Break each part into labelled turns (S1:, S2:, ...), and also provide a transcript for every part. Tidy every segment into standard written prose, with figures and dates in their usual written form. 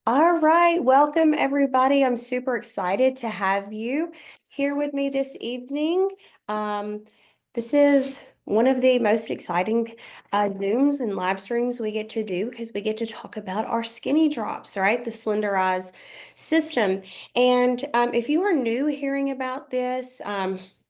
S1: All right, welcome everybody. I'm super excited to have you here with me this evening. Um, this is one of the most exciting Zooms and live streams we get to do because we get to talk about our skinny drops, right? The Slenderiiz system. And if you are new hearing about this,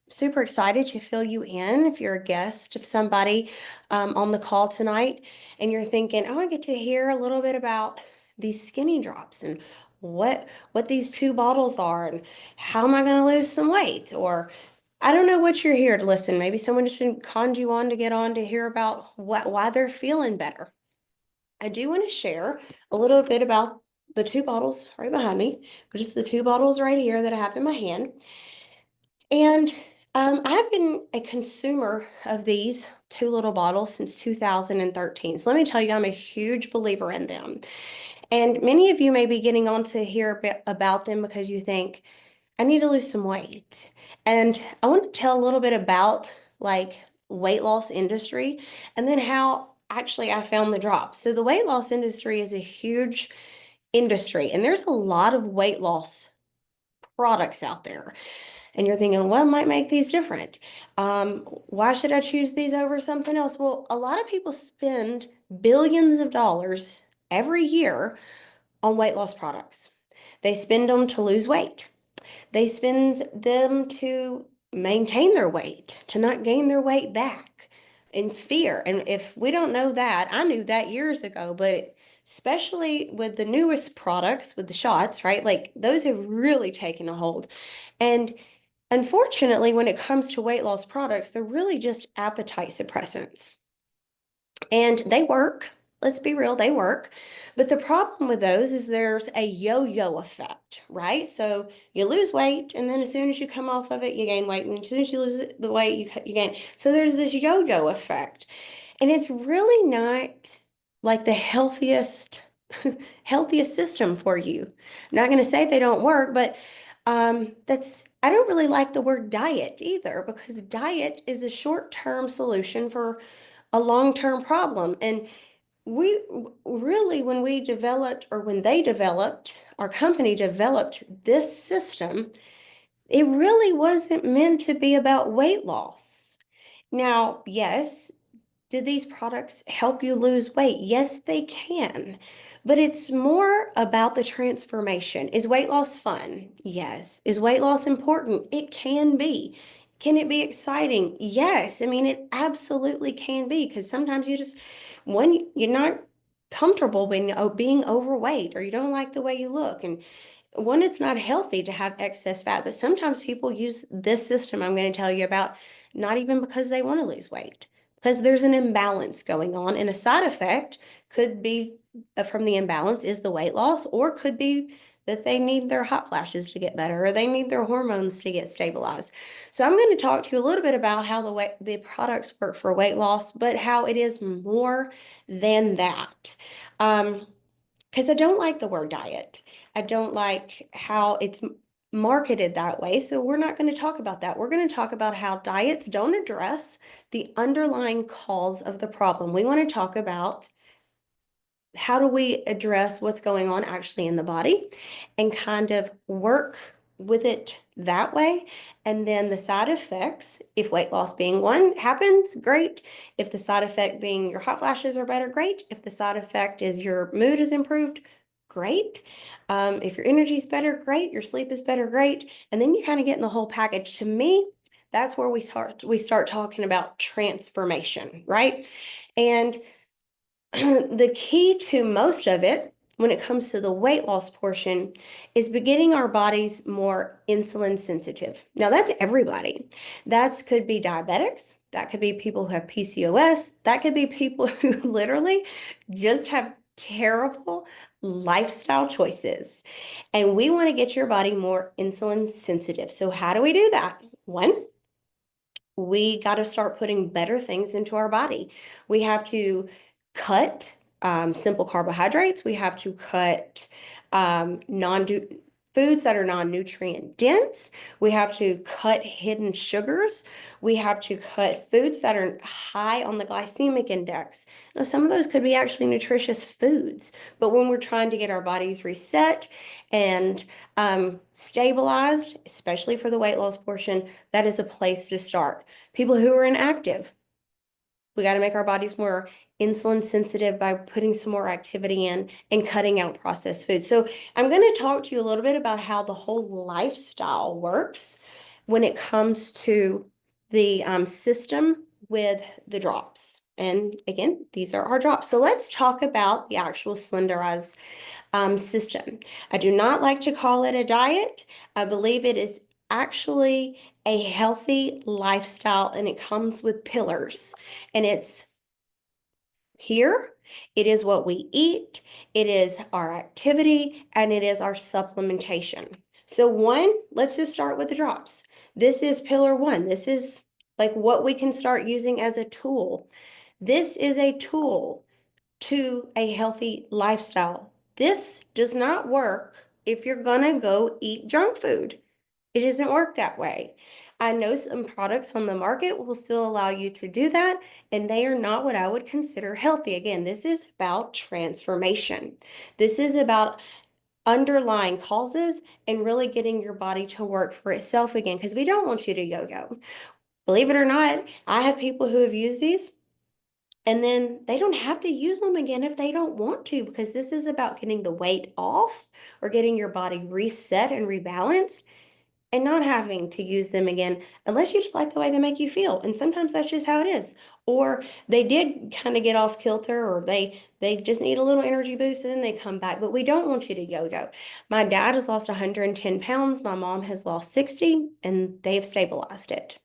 S1: super excited to fill you in if you're a guest of somebody on the call tonight and you're thinking, oh, I get to hear a little bit about these skinny drops and what these two bottles are and how am I going to lose some weight, or I don't know what you're here to listen. Maybe someone just conned you on to get on to hear about why they're feeling better. I do want to share a little bit about the two bottles right behind me, which is the two bottles right here that I have in my hand. And I've been a consumer of these two little bottles since 2013. So let me tell you, I'm a huge believer in them. And many of you may be getting on to hear a bit about them because you think, I need to lose some weight. And I want to tell a little bit about like weight loss industry and then how actually I found the drops. So the weight loss industry is a huge industry and there's a lot of weight loss products out there. And you're thinking, what might make these different? Why should I choose these over something else? Well, a lot of people spend billions of dollars every year on weight loss products. They spend them to lose weight. They spend them to maintain their weight, to not gain their weight back in fear. And if we don't know that, I knew that years ago, but especially with the newest products, with the shots, right? Like those have really taken a hold. And unfortunately, when it comes to weight loss products, they're really just appetite suppressants. And they work. Let's be real, they work. But the problem with those is there's a yo-yo effect, right? So you lose weight, and then as soon as you come off of it, you gain weight. And as soon as you lose the weight, you gain. So there's this yo-yo effect. And it's really not like the healthiest healthiest system for you. I'm not going to say they don't work, but that's I don't really like the word diet either because diet is a short-term solution for a long-term problem. And we really, when we developed, or when they developed, our company developed this system, it really wasn't meant to be about weight loss. Now, yes, do these products help you lose weight? Yes, they can. But it's more about the transformation. Is weight loss fun? Yes. Is weight loss important? It can be. Can it be exciting? Yes. I mean, it absolutely can be because sometimes you just, when you're not comfortable being overweight or you don't like the way you look. And one, it's not healthy to have excess fat, but sometimes people use this system I'm going to tell you about not even because they want to lose weight because there's an imbalance going on, and a side effect could be from the imbalance is the weight loss, or could be that they need their hot flashes to get better, or they need their hormones to get stabilized. So I'm going to talk to you a little bit about how the products work for weight loss, but how it is more than that. Because I don't like the word diet. I don't like how it's marketed that way. So we're not going to talk about that. We're going to talk about how diets don't address the underlying cause of the problem. We want to talk about how do we address what's going on actually in the body and kind of work with it that way. And then the side effects, if weight loss being one happens, great. If the side effect being your hot flashes are better, great. If the side effect is your mood is improved, great. If your energy is better, great. Your sleep is better, great. And then you kind of get in the whole package. To me, that's where we start talking about transformation, right? And the key to most of it when it comes to the weight loss portion is getting our bodies more insulin sensitive. Now that's everybody. That could be diabetics. That could be people who have PCOS. That could be people who literally just have terrible lifestyle choices. And we want to get your body more insulin sensitive. So how do we do that? One, we got to start putting better things into our body. We have to cut simple carbohydrates. We have to cut non foods that are non-nutrient dense. We have to cut hidden sugars. We have to cut foods that are high on the glycemic index. Now, some of those could be actually nutritious foods, but when we're trying to get our bodies reset and stabilized, especially for the weight loss portion, that is a place to start. People who are inactive, we got to make our bodies more insulin sensitive by putting some more activity in and cutting out processed food. So I'm going to talk to you a little bit about how the whole lifestyle works when it comes to the system with the drops. And again, these are our drops. So let's talk about the actual Slenderiiz system. I do not like to call it a diet. I believe it is actually a healthy lifestyle, and it comes with pillars. And it's here, it is what we eat, it is our activity, and it is our supplementation. So one, let's just start with the drops. This is pillar one. This is like what we can start using as a tool. This is a tool to a healthy lifestyle. This does not work if you're gonna go eat junk food. It doesn't work that way. I know some products on the market will still allow you to do that, and they are not what I would consider healthy. Again, this is about transformation. This is about underlying causes and really getting your body to work for itself again, because we don't want you to yo-yo. Believe it or not, I have people who have used these and then they don't have to use them again if they don't want to, because this is about getting the weight off or getting your body reset and rebalanced and not having to use them again unless you just like the way they make you feel. And sometimes that's just how it is. Or they did kind of get off kilter, or they just need a little energy boost and then they come back. But we don't want you to yo-yo. My dad has lost 110 pounds. My mom has lost 60, and they've stabilized it.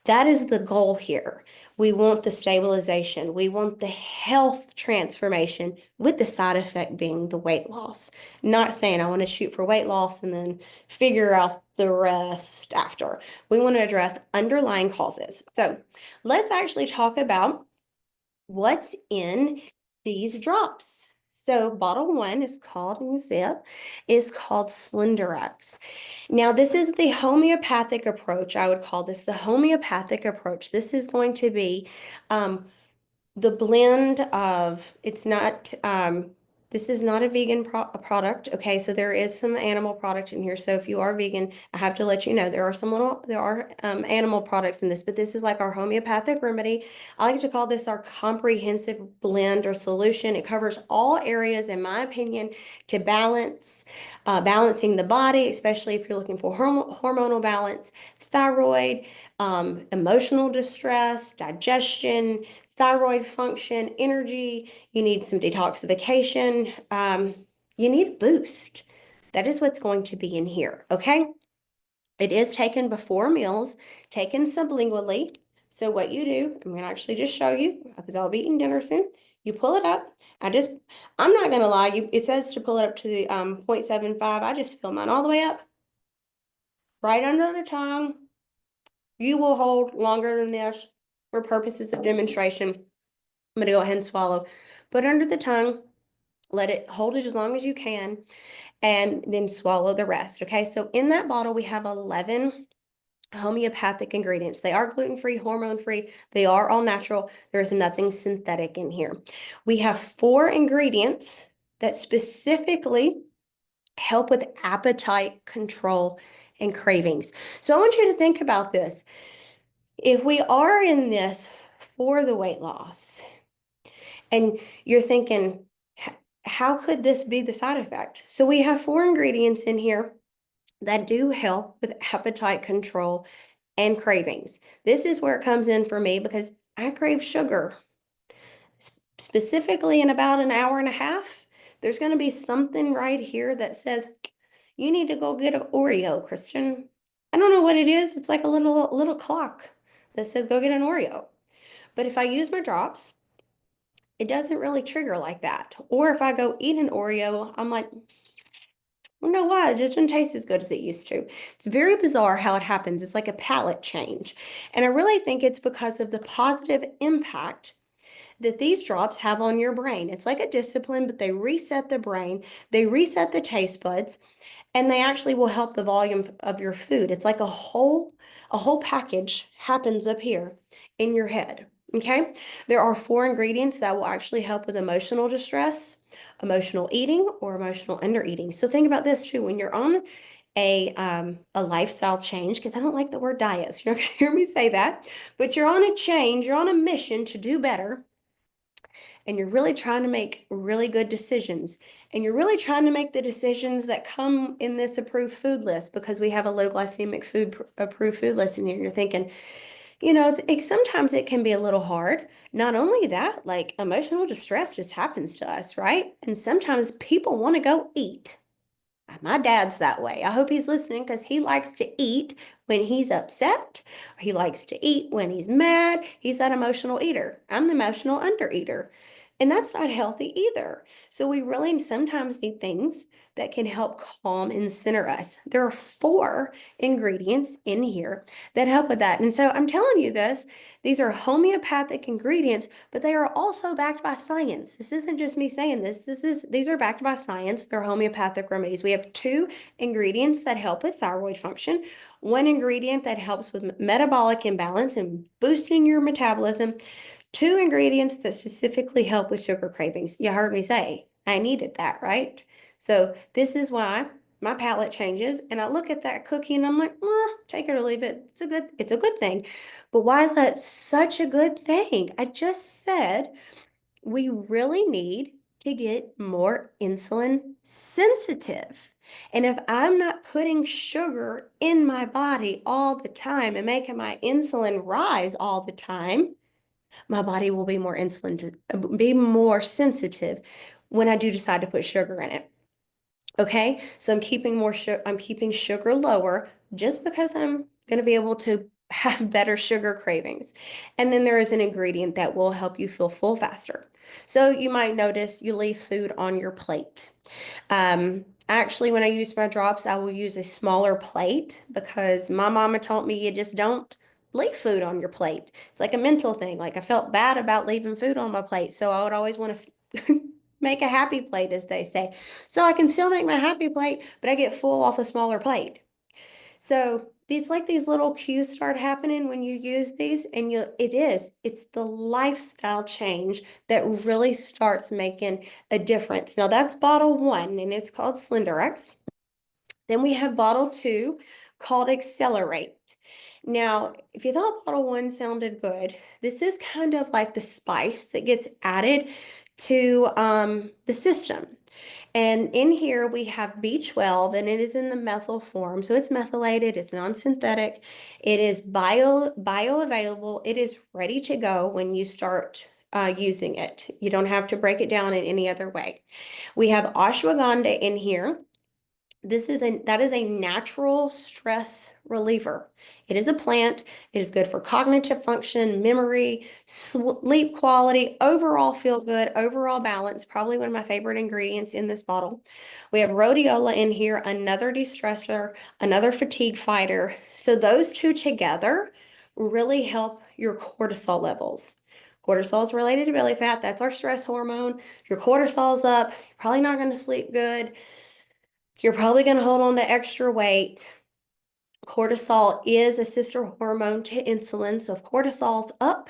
S1: That is the goal here. We want the stabilization. We want the health transformation, with the side effect being the weight loss. Not saying I want to shoot for weight loss and then figure out the rest after. We want to address underlying causes. So let's actually talk about what's in these drops. So bottle one is called, in the zip, is called Slenderex. Now, this is the homeopathic approach. I would call this the homeopathic approach. This is going to be the blend of, it's not, this is not a vegan product, okay? So there is some animal product in here. So if you are vegan, I have to let you know there are animal products in this, but this is like our homeopathic remedy. I like to call this our comprehensive blend or solution. It covers all areas, in my opinion, to balancing the body, especially if you're looking for hormonal balance, thyroid, emotional distress, digestion, thyroid function, energy. You need some detoxification. You need a boost. That is what's going to be in here, okay? It is taken before meals, taken sublingually. So what you do, I'm gonna actually just show you, because I'll be eating dinner soon. You pull it up. I'm not gonna lie, it says to pull it up to the 0.75. I just fill mine all the way up, right under the tongue. You will hold longer than this for purposes of demonstration. I'm going to go ahead and swallow. Put it under the tongue. Let it hold it as long as you can, and then swallow the rest. Okay, so in that bottle, we have 11 homeopathic ingredients. They are gluten-free, hormone-free. They are all natural. There's nothing synthetic in here. We have 4 ingredients that specifically help with appetite control and cravings. So I want you to think about this. If we are in this for the weight loss, and you're thinking, how could this be the side effect? So we have 4 ingredients in here that do help with appetite control and cravings. This is where it comes in for me, because I crave sugar. Specifically in about an hour and a half, there's going to be something right here that says, you need to go get an Oreo, Christian. I don't know what it is. It's like a little clock that says go get an Oreo. But if I use my drops, it doesn't really trigger like that. Or if I go eat an Oreo, I'm like, I don't know why, it doesn't taste as good as it used to. It's very bizarre how it happens. It's like a palate change. And I really think it's because of the positive impact that these drops have on your brain. It's like a discipline, but they reset the brain, they reset the taste buds, and they actually will help the volume of your food. It's like a whole package happens up here in your head. Okay? There are 4 ingredients that will actually help with emotional distress, emotional eating, or emotional undereating. So think about this too. When you're on a lifestyle change, because I don't like the word diet, so you're not gonna hear me say that, but you're on a change, you're on a mission to do better, and you're really trying to make really good decisions. And you're really trying to make the decisions that come in this approved food list, because we have a low glycemic food approved food list in here. And you're thinking, sometimes it can be a little hard. Not only that, like emotional distress just happens to us, right? And sometimes people want to go eat. My dad's that way. I hope he's listening, because he likes to eat when he's upset. He likes to eat when he's mad. He's that emotional eater. I'm the emotional undereater. And that's not healthy either. So we really sometimes need things that can help calm and center us. There are 4 ingredients in here that help with that. And so I'm telling you this, these are homeopathic ingredients, but they are also backed by science. This isn't just me saying this. These are backed by science. They're homeopathic remedies. We have 2 ingredients that help with thyroid function, 1 ingredient that helps with metabolic imbalance and boosting your metabolism, 2 ingredients that specifically help with sugar cravings. You heard me say I needed that, right? So this is why my palate changes, and I look at that cookie and I'm like, take it or leave it. It's a good thing. But why is that such a good thing? I just said we really need to get more insulin sensitive. And if I'm not putting sugar in my body all the time and making my insulin rise all the time, my body will be be more sensitive when I do decide to put sugar in it. Okay, so I'm keeping sugar lower, just because I'm going to be able to have better sugar cravings. And then there is an ingredient that will help you feel full faster. So you might notice you leave food on your plate. Actually, when I use my drops, I will use a smaller plate, because my mama taught me you just don't leave food on your plate. It's like a mental thing. Like I felt bad about leaving food on my plate, so I would always want to make a happy plate, as they say. So I can still make my happy plate, but I get full off a smaller plate. So these little cues start happening when you use these, and it's the lifestyle change that really starts making a difference. Now that's bottle 1, and it's called Slenderex. Then we have bottle 2, called Accelerate. Now, if you thought bottle 1 sounded good, this is kind of like the spice that gets added to the system. And in here we have B12, and it is in the methyl form. So it's methylated, it's non-synthetic, it is bioavailable, it is ready to go when you start using it. You don't have to break it down in any other way. We have ashwagandha in here. That is a natural stress reliever. It is a plant. It is good for cognitive function, memory, sleep quality, overall feel good, overall balance. Probably one of my favorite ingredients in this bottle. We have rhodiola in here, another de-stressor, another fatigue fighter. So those 2 together really help your cortisol levels. Cortisol is related to belly fat. That's our stress hormone. Your cortisol's up. You're probably not going to sleep good. You're probably going to hold on to extra weight. Cortisol is a sister hormone to insulin. So if cortisol's up,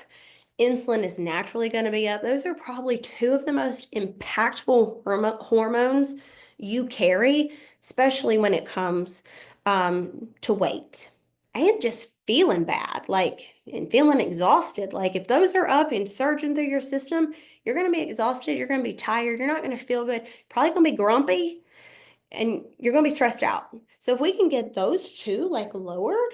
S1: insulin is naturally going to be up. Those are probably 2 of the most impactful hormones you carry, especially when it comes to weight and just feeling bad, and feeling exhausted. Like if those are up and surging through your system, you're going to be exhausted. You're going to be tired. You're not going to feel good. Probably going to be grumpy, and you're going to be stressed out. So if we can get those 2 lowered,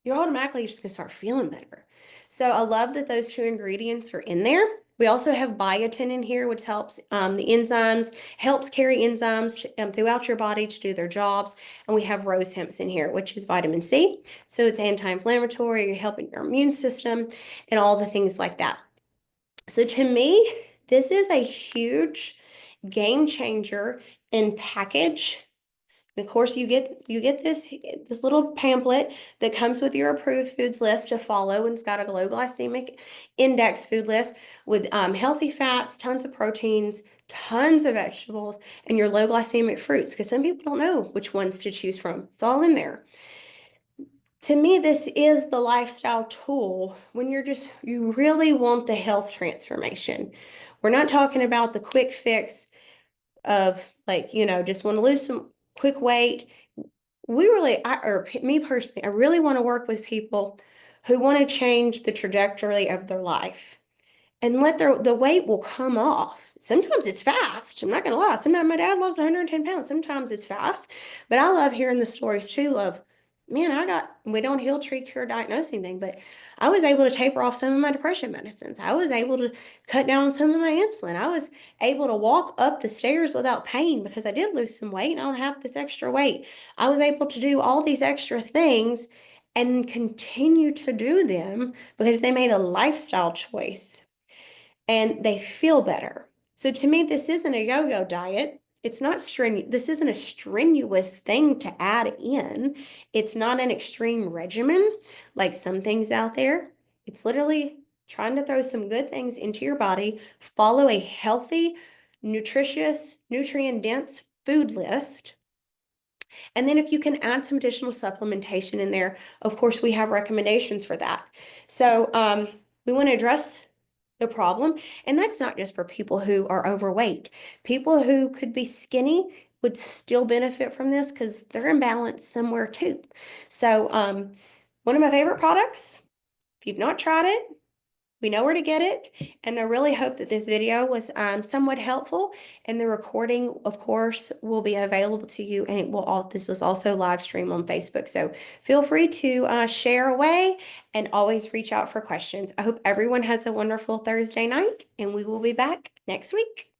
S1: you're automatically just going to start feeling better. So I love that those 2 ingredients are in there. We also have biotin in here, which helps helps carry enzymes throughout your body to do their jobs. And we have rose hemp in here, which is vitamin C. So it's anti-inflammatory, you're helping your immune system and all the things like that. So to me, this is a huge game changer in package And of course, you get this little pamphlet that comes with your approved foods list to follow, and it's got a low glycemic index food list with healthy fats, tons of proteins, tons of vegetables, and your low glycemic fruits. Because some people don't know which ones to choose from. It's all in there. To me, this is the lifestyle tool when you really want the health transformation. We're not talking about the quick fix of like, just want to lose some quick weight. Me personally, I really want to work with people who want to change the trajectory of their life and let the weight will come off. Sometimes it's fast. I'm not gonna lie. Sometimes my dad lost 110 pounds. Sometimes it's fast. But I love hearing the stories too of, man, we don't heal, treat, cure, diagnose anything, but I was able to taper off some of my depression medicines. I was able to cut down on some of my insulin. I was able to walk up the stairs without pain because I did lose some weight and I don't have this extra weight. I was able to do all these extra things and continue to do them because they made a lifestyle choice and they feel better. So to me, this isn't a yo-yo diet. It's not strenuous. This isn't a strenuous thing to add in. It's not an extreme regimen like some things out there. It's literally trying to throw some good things into your body, follow a healthy, nutritious, nutrient-dense food list. And then if you can add some additional supplementation in there, of course, we have recommendations for that. So we want to address the problem. And that's not just for people who are overweight. People who could be skinny would still benefit from this because they're imbalanced somewhere too. So one of my favorite products, if you've not tried it, we know where to get it. And I really hope that this video was somewhat helpful. And the recording, of course, will be available to you. And this was also live stream on Facebook. So feel free to share away and always reach out for questions. I hope everyone has a wonderful Thursday night, and we will be back next week.